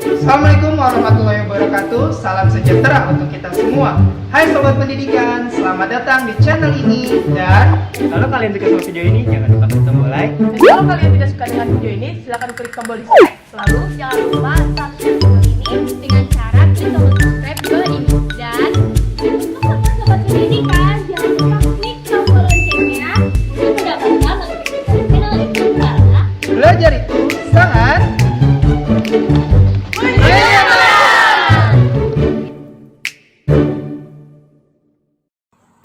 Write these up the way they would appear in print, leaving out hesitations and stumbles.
Assalamualaikum warahmatullahi wabarakatuh. Salam sejahtera untuk kita semua. Hai sobat pendidikan, selamat datang di channel ini. Dan kalau kalian suka sama video ini, jangan lupa klik tombol like. Dan kalau kalian tidak suka dengan video ini, silahkan klik tombol dislike. Lalu jangan lupa subscribe channel ini dengan cara klik tombol subscribe di bawah ini. Dan untuk sobat pendidikan, jangan lupa klik tombol loncengnya untuk mendapatkan notifikasi channel ini terbaru. belajar itu sangat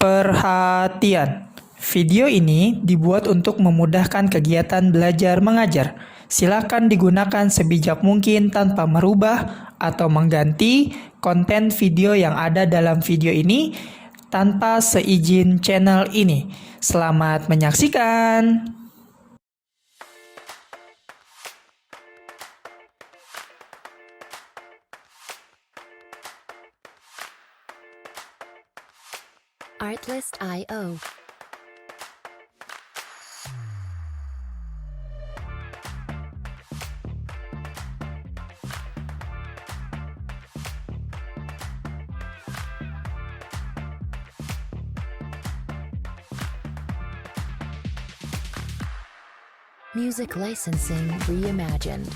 perhatian. Video ini dibuat untuk memudahkan kegiatan belajar mengajar. Silakan digunakan sebijak mungkin tanpa merubah atau mengganti konten video yang ada dalam video ini tanpa seizin channel ini. Selamat menyaksikan. Artlist.io. Music licensing reimagined.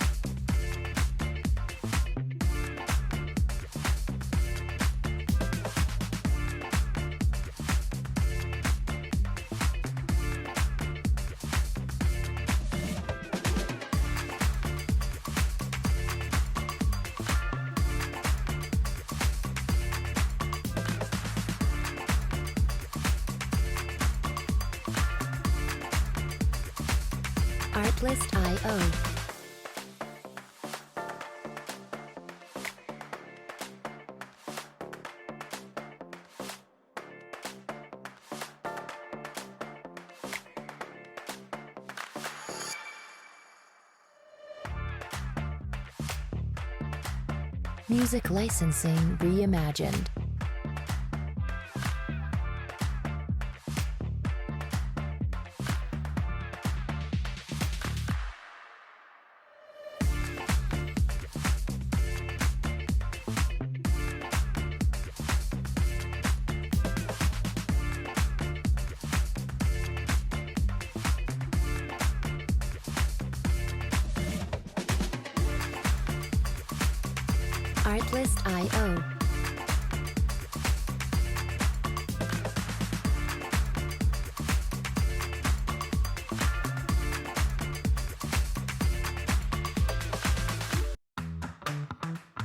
Artlist.io. Music licensing reimagined. Artlist.io. Artlist.io.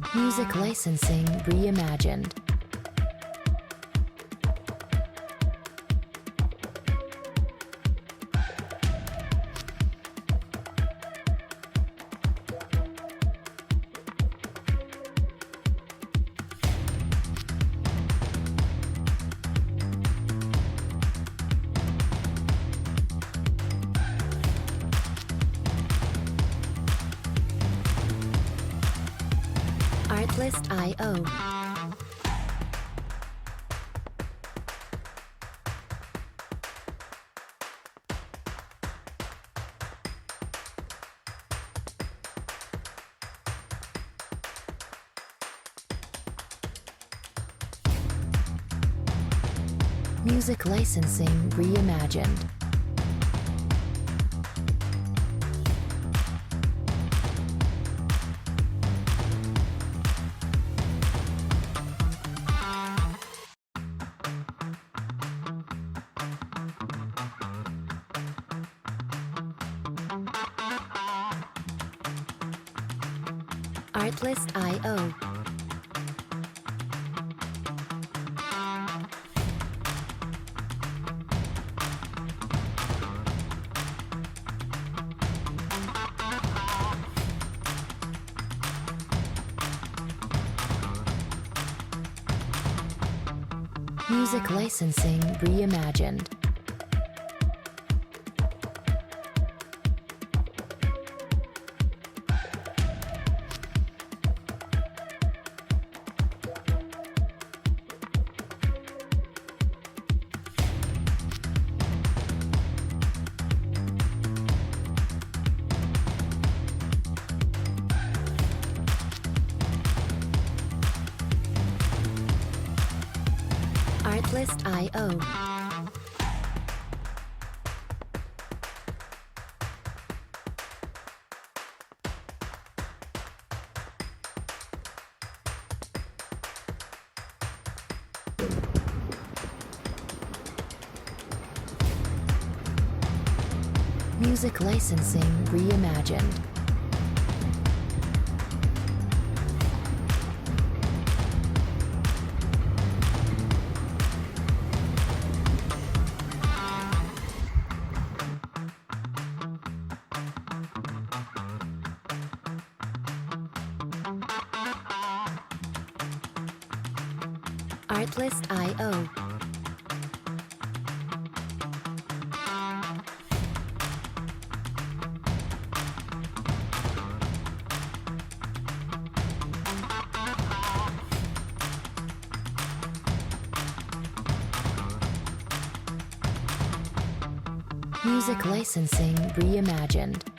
Music licensing reimagined. Artlist.io. Music licensing reimagined. Artlist.io. Music licensing reimagined. Artlist.io. Music licensing reimagined. Artlist.io. Music licensing reimagined.